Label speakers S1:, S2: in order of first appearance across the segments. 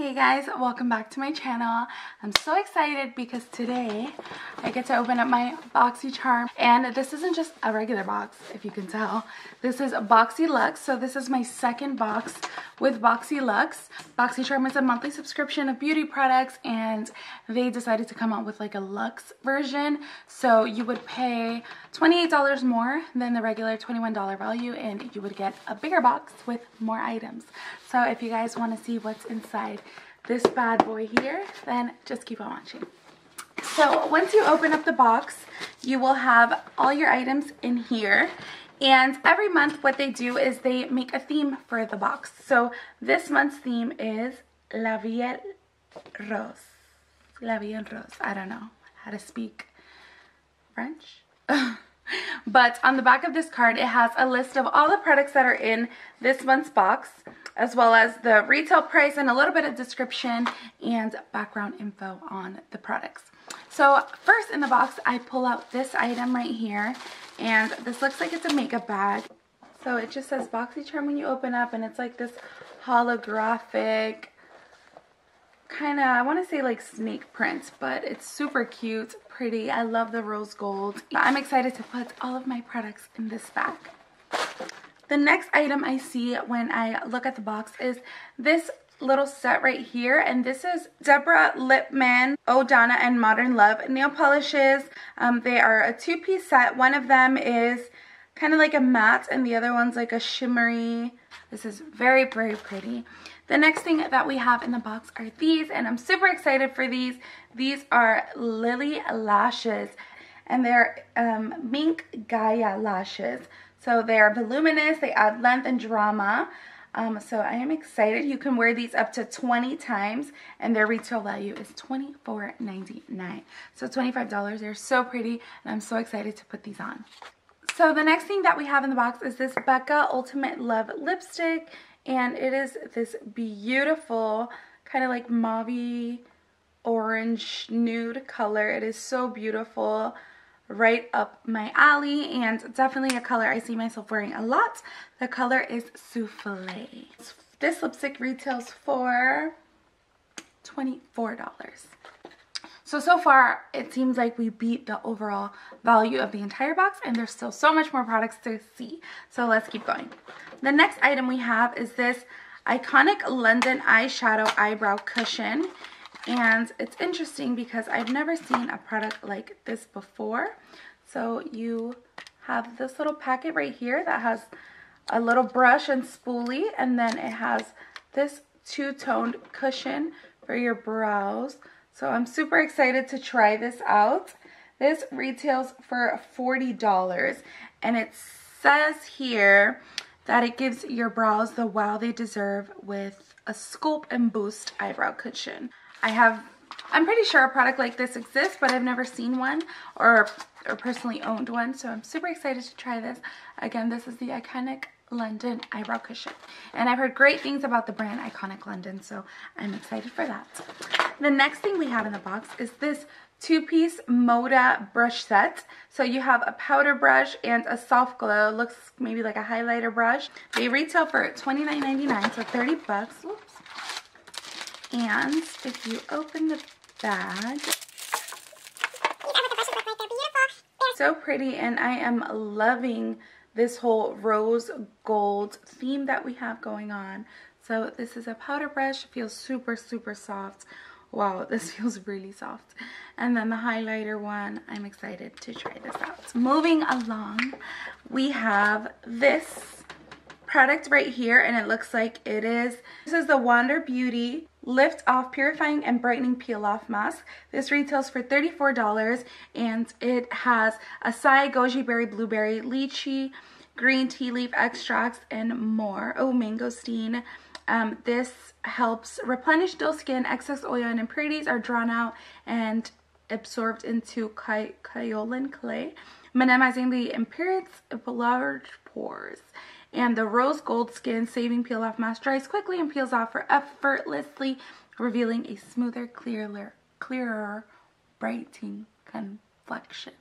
S1: Hey guys, welcome back to my channel. I'm so excited because today I get to open up my BOXYCHARM, and this isn't just a regular box, if you can tell. This is BOXYLUXE, so this is my second box with BOXYLUXE. BOXYCHARM is a monthly subscription of beauty products, and they decided to come out with like a luxe version. So you would pay $28 more than the regular $21 value, and you would get a bigger box with more items. So if you guys want to see what's inside this bad boy here, then just keep on watching. So once you open up the box, you will have all your items in here. And every month what they do is they make a theme for the box. So this month's theme is La Vie en Rose. La Vie en Rose. I don't know how to speak French. But on the back of this card, it has a list of all the products that are in this month's box, as well as the retail price and a little bit of description and background info on the products. So first in the box, I pull out this item right here, and this looks like it's a makeup bag. So it just says BOXYCHARM when you open up, and it's like this holographic kind of, I want to say like snake print, but it's super cute, pretty. I love the rose gold. I'm excited to put all of my products in this bag. The next item I see when I look at the box is this little set right here, and this is Deborah Lippmann, O'Donna, and Modern Love nail polishes. They are a two-piece set. One of them is kind of like a matte, and the other one's like a shimmery. This is very, very pretty. The next thing that we have in the box are these, and I'm super excited for these. These are Lily lashes, and they're Mink Gaia lashes. So they are voluminous, they add length and drama. So I am excited. You can wear these up to 20 times, and their retail value is $24.99. So $25. They're so pretty, and I'm so excited to put these on. So the next thing that we have in the box is this Becca Ultimate Love lipstick, and it is this beautiful kind of like mauve orange nude color. It is so beautiful, right up my alley, and definitely a color I see myself wearing a lot. The color is Souffle. This lipstick retails for $24. So far it seems like we beat the overall value of the entire box, and there's still so much more products to see. So let's keep going. The next item we have is this iconic London eyeshadow eyebrow cushion. And it's interesting because I've never seen a product like this before. So you have this little packet right here that has a little brush and spoolie, and then it has this two-toned cushion for your brows. So I'm super excited to try this out. This retails for $40, and it says here that it gives your brows the wow they deserve with a sculpt and boost eyebrow cushion. I'm pretty sure a product like this exists, but I've never seen one or personally owned one, so I'm super excited to try this. Again, this is the iconic London eyebrow cushion, and I've heard great things about the brand Iconic London, so I'm excited for that. The next thing we have in the box is this two-piece Moda brush set. So you have a powder brush and a soft glow, looks maybe like a highlighter brush. They retail for $29.99, so 30 bucks. Whoops. And if you open the bag, so pretty, and I am loving this whole rose gold theme that we have going on. So this is a powder brush, feels super, super soft. Wow, this feels really soft. And then the highlighter one, I'm excited to try this out. Moving along, we have this product right here, and it looks like this is the Wander Beauty Lift Off Purifying and Brightening Peel Off Mask. This retails for $34, and it has acai, goji berry, blueberry, lychee, green tea leaf extracts, and more. Oh, mangosteen. This helps replenish dull skin. Excess oil and impurities are drawn out and absorbed into kaolin clay, minimizing the impurities of large pores. And the rose gold skin saving peel off mask dries quickly and peels off effortlessly, revealing a smoother, clearer, brightening complexion.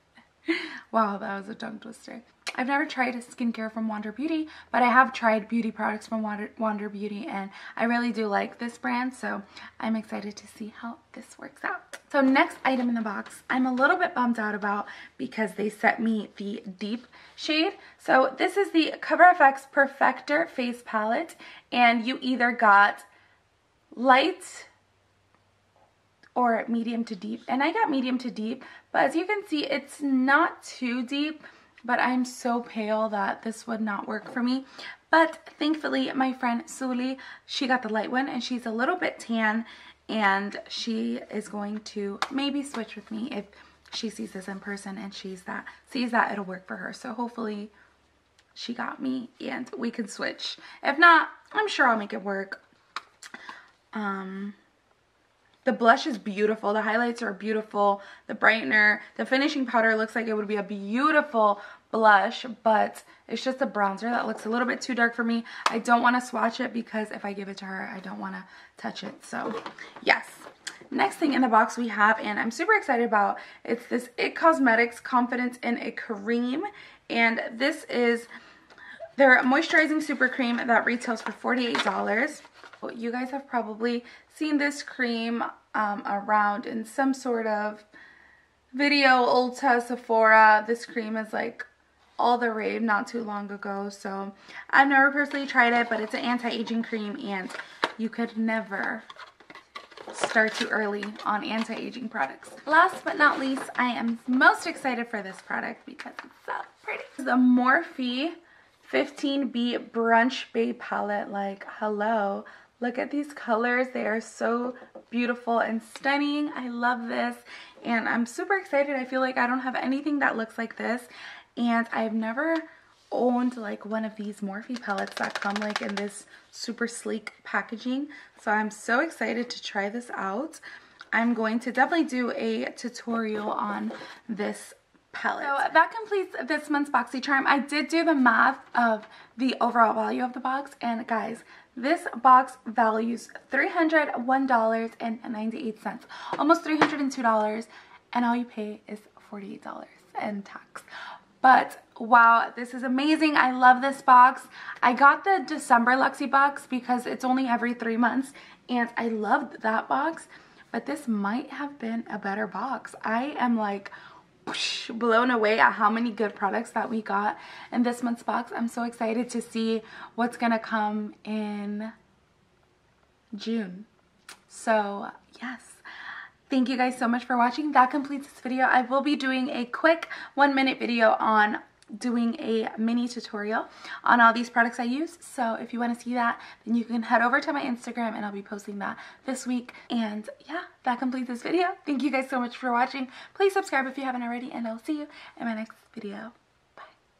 S1: Wow, that was a tongue twister. I've never tried skincare from Wander Beauty, but I have tried beauty products from Wander Beauty, and I really do like this brand, so I'm excited to see how this works out. So next item in the box, I'm a little bit bummed out about because they sent me the deep shade. So this is the CoverFX Perfector Face Palette, and you either got light or medium to deep, and I got medium to deep, but as you can see, it's not too deep, but I'm so pale that this would not work for me. But thankfully, my friend Suli, she got the light one, and she's a little bit tan, and she is going to maybe switch with me if she sees this in person and sees that it'll work for her. So hopefully she got me and we can switch. If not, I'm sure I'll make it work. The blush is beautiful. The highlights are beautiful. The brightener, the finishing powder looks like it would be a beautiful blush, but it's just a bronzer that looks a little bit too dark for me. I don't want to swatch it because if I give it to her, I don't want to touch it. So yes. Next thing in the box we have, and I'm super excited about, it's this IT Cosmetics Confidence in a Cream, and this is their moisturizing super cream that retails for $48. You guys have probably seen this cream around in some sort of video, Ulta, Sephora. This cream is like all the rave not too long ago, so I've never personally tried it, but it's an anti-aging cream, and you could never start too early on anti-aging products. Last but not least, I am most excited for this product because it's so pretty. This is the Morphe 15B Brunch Bay Palette. Like, hello. Look at these colors. They are so beautiful and stunning. I love this, and I'm super excited. I feel like I don't have anything that looks like this, and I've never owned like one of these Morphe palettes that come like in this super sleek packaging, so I'm so excited to try this out. I'm going to definitely do a tutorial on this palette. So that completes this month's BOXYCHARM. I did do the math of the overall value of the box, and guys, this box values $301.98, almost $302, and all you pay is $48 and tax. But wow, this is amazing. I love this box. I got the December Luxie box because it's only every 3 months, and I loved that box, but this might have been a better box. I am like blown away at how many good products that we got in this month's box. I'm so excited to see what's gonna come in June. So yes, thank you guys so much for watching. That completes this video. I will be doing a quick 1-minute video on doing a mini tutorial on all these products I use. So if you want to see that, then you can head over to my Instagram, and I'll be posting that this week. And yeah, that completes this video. Thank you guys so much for watching. Please subscribe if you haven't already, and I'll see you in my next video.